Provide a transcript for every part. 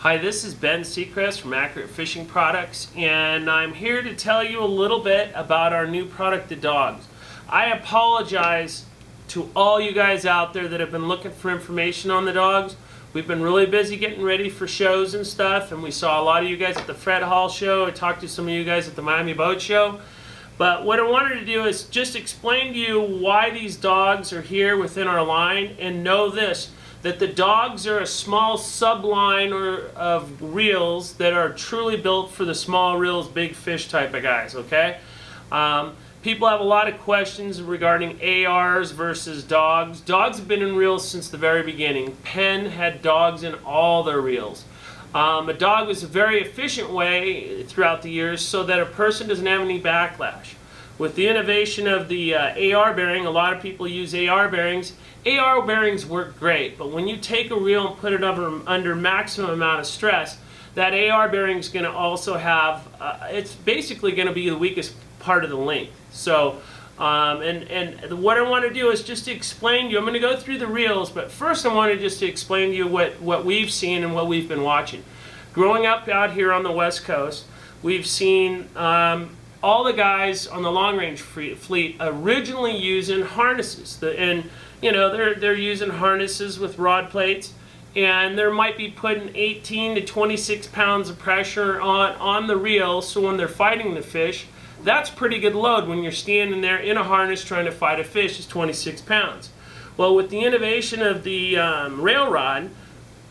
Hi, this is Ben Secrest from Accurate Fishing Products, and I'm here to tell you a little bit about our new product, the dogs. I apologize to all you guys out there that have been looking for information on the dogs. We've been really busy getting ready for shows and stuff, and we saw a lot of you guys at the Fred Hall show. I talked to some of you guys at the Miami Boat Show. But what I wanted to do is just explain to you why these dogs are here within our line, and know this, that the dogs are a small subline of reels that are truly built for the small reels, big fish type of guys, okay? People have a lot of questions regarding ARs versus dogs. Dogs have been in reels since the very beginning. Penn had dogs in all their reels. A dog was a very efficient way throughout the years so that a person doesn't have any backlash. With the innovation of the AR bearing, a lot of people use AR bearings. AR bearings work great, but when you take a reel and put it under maximum amount of stress, that AR bearing is going to also have, it's basically going to be the weakest part of the link. So, and what I want to do is just to explain to you, I'm going to go through the reels, but first I wanted just to explain to you what we've seen and what we've been watching. Growing up out here on the West Coast, we've seen all the guys on the long range fleet originally using harnesses, and you know they're using harnesses with rod plates, and they might be putting 18 to 26 pounds of pressure on the reel. So when they're fighting the fish, that's pretty good load when you're standing there in a harness trying to fight a fish. Is 26 pounds. Well, with the innovation of the rail rod,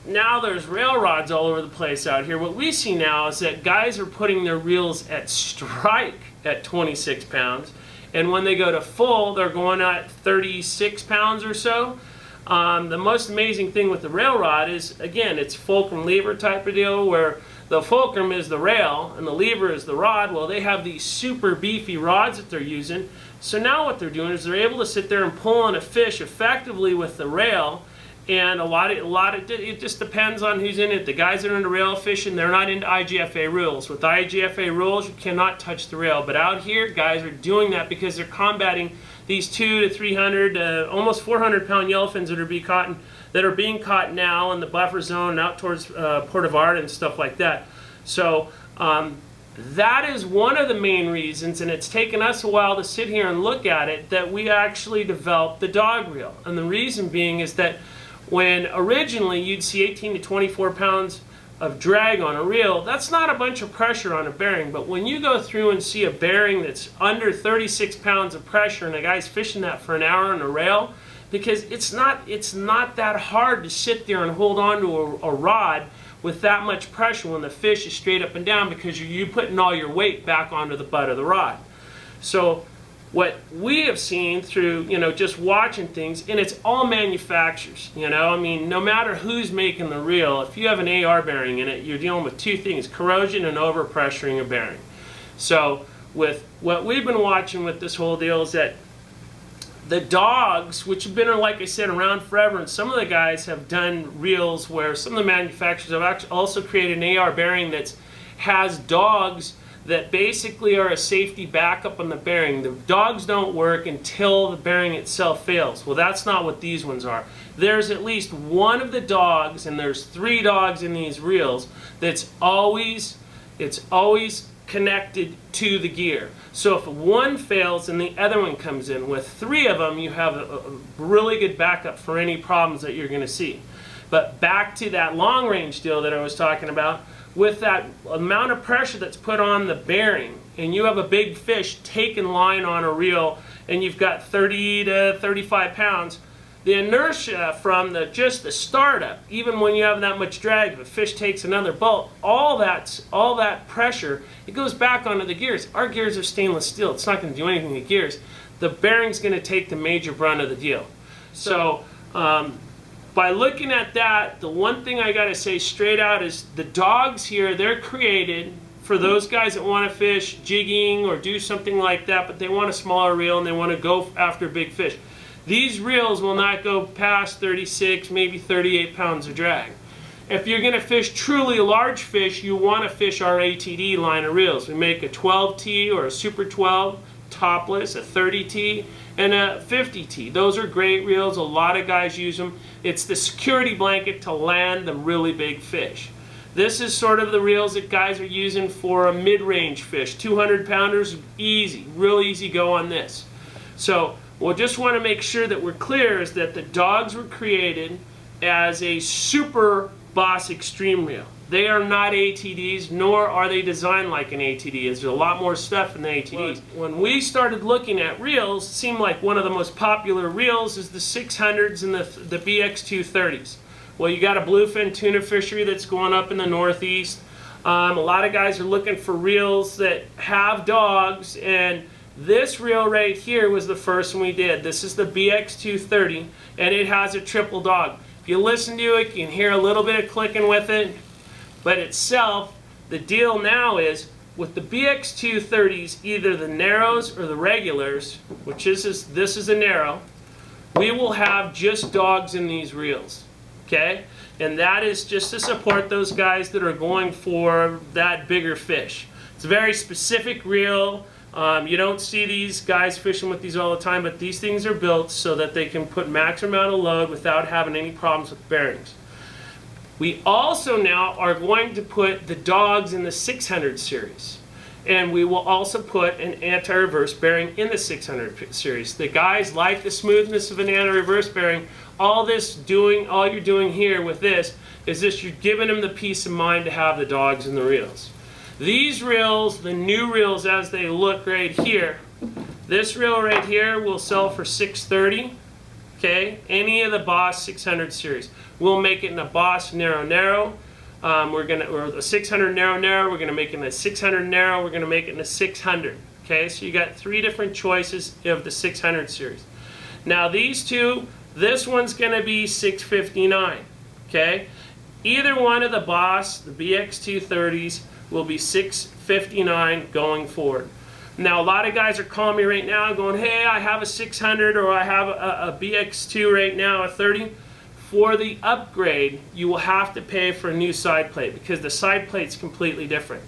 now there's rail rods all over the place out here. What we see now is that guys are putting their reels at strike at 26 pounds, and when they go to full, they're going at 36 pounds or so. The most amazing thing with the rail rod is, again, it's fulcrum lever type of deal, where the fulcrum is the rail and the lever is the rod. Well, they have these super beefy rods that they're using. So now what they're doing is they're able to sit there and pull on a fish effectively with the rail. And it just depends on who's in it. The guys that are into rail fishing, they're not into IGFA rules. With IGFA rules, you cannot touch the rail. But out here, guys are doing that because they're combating these 200 to 300, almost 400-pound yellowfins that are being caught now in the buffer zone and out towards Port of Art and stuff like that. So that is one of the main reasons, and it's taken us a while to sit here and look at it, that we actually developed the dog reel. And the reason being is that when originally you'd see 18 to 24 pounds of drag on a reel, that's not a bunch of pressure on a bearing. But when you go through and see a bearing that's under 36 pounds of pressure, and a guy's fishing that for an hour on a rail, because it's not that hard to sit there and hold on to a rod with that much pressure when the fish is straight up and down, because you're putting all your weight back onto the butt of the rod. So what we have seen through, just watching things, and it's all manufacturers, I mean, no matter who's making the reel, if you have an AR bearing in it, you're dealing with two things: corrosion and overpressuring a bearing. So with what we've been watching with this whole deal is that the dogs, which have been, like I said, around forever, and some of the guys have done reels where some of the manufacturers have actually also created an AR bearing that has dogs that basically are a safety backup on the bearing. The dogs don't work until the bearing itself fails. Well, that's not what these ones are. There's at least one of the dogs, and there's 3 dogs in these reels, that's always connected to the gear. So if one fails and the other one comes in, with 3 of them, you have a really good backup for any problems that you're going to see. But back to that long range deal that I was talking about, with that amount of pressure that's put on the bearing, and you have a big fish taking line on a reel, and you've got 30 to 35 pounds, the inertia from just the startup, even when you have that much drag, if a fish takes another bolt, all that pressure, it goes back onto the gears. Our gears are stainless steel. It's not going to do anything to the gears. The bearing's going to take the major brunt of the deal. So by looking at that, the one thing I got to say straight out is the dogs here, they're created for those guys that want to fish jigging or do something like that, but they want a smaller reel and they want to go after big fish. These reels will not go past 36, maybe 38 pounds of drag. If you're going to fish truly large fish, you want to fish our ATD line of reels. We make a 12T or a Super 12 topless, a 30T, and a 50T. Those are great reels. A lot of guys use them. It's the security blanket to land the really big fish. This is sort of the reels that guys are using for a mid-range fish. 200 pounders, easy, real easy go on this. So we'll just want to make sure that we're clear is that the Dawgs were created as a super Boss Extreme reel. They are not ATDs, nor are they designed like an ATD. There's a lot more stuff in the ATDs. When we started looking at reels, it seemed like one of the most popular reels is the 600s and the BX2 30s. Well, you got a bluefin tuna fishery that's going up in the Northeast. A lot of guys are looking for reels that have Dawgs, and this reel right here was the first one we did. This is the BX2 30, and it has a triple Dawg. If you listen to it, you can hear a little bit of clicking with it. But itself, the deal now is with the BX2 30s, either the narrows or the regulars, which this is a narrow, we will have just Dawgs in these reels, okay? And that is just to support those guys that are going for that bigger fish. It's a very specific reel. You don't see these guys fishing with these all the time, but these things are built so that they can put maximum amount of load without having any problems with bearings. We also now are going to put the Dawgs in the 600 series. And we will also put an anti-reverse bearing in the 600 series. The guys like the smoothness of an anti-reverse bearing. All you're doing here with this is this, you're giving them the peace of mind to have the Dawgs in the reels. These reels, the new reels as they look right here, this reel right here will sell for $630. Okay, any of the Boss 600 series. We'll make it in a Boss narrow. Or the 600 narrow. We're gonna make it in a 600 narrow. We're gonna make it in a 600. Okay, so you got 3 different choices of the 600 series. Now these two, this one's gonna be $659. Okay, either one of the Boss, the BX2 30s, will be $659 going forward. Now a lot of guys are calling me right now going, hey, I have a 600 or I have a BX2 right now, a 30. For the upgrade, you will have to pay for a new side plate because the side plate's completely different.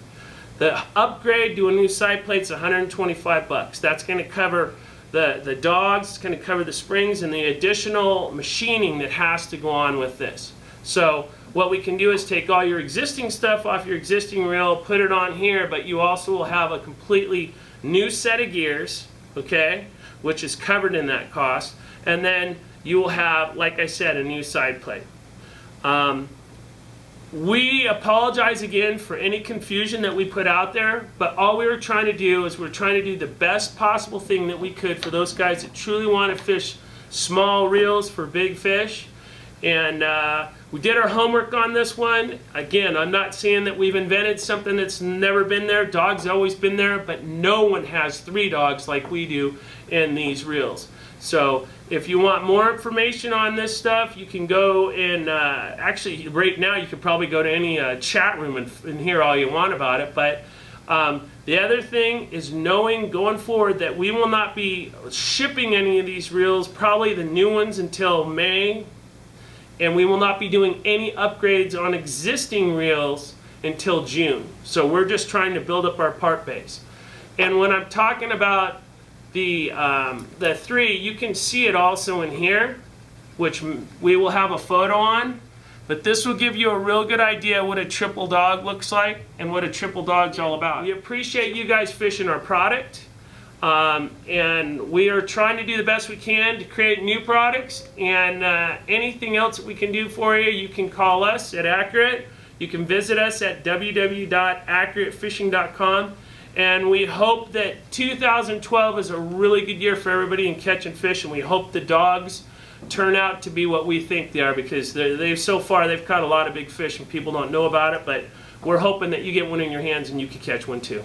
The upgrade to a new side plate is $125. That's going to cover the Dawgs, it's going to cover the springs and the additional machining that has to go on with this. So what we can do is take all your existing stuff off your existing reel, put it on here, but you also will have a completely new set of gears, okay, which is covered in that cost, and then you will have, like I said, a new side plate. We apologize again for any confusion that we put out there, but all we were trying to do is we're trying to do the best possible thing that we could for those guys that truly want to fish small reels for big fish. And we did our homework on this one. Again, I'm not saying that we've invented something that's never been there. Dawgs always been there, but no one has 3 Dawgs like we do in these reels. So if you want more information on this stuff, you can go and actually right now you could probably go to any chat room and hear all you want about it. But the other thing is knowing going forward that we will not be shipping any of these reels, probably the new ones, until May. And we will not be doing any upgrades on existing reels until June. So we're just trying to build up our part base. And when I'm talking about the 3, you can see it also in here, which we will have a photo on. But this will give you a real good idea what a triple Dawg looks like and what a triple Dawg's all about. We appreciate you guys fishing our product. And we are trying to do the best we can to create new products, and anything else that we can do for you, you can call us at Accurate. You can visit us at www.accuratefishing.com, and we hope that 2012 is a really good year for everybody in catching fish, and we hope the Dawgs turn out to be what we think they are, because so far they've caught a lot of big fish and people don't know about it, but we're hoping that you get one in your hands and you can catch one too.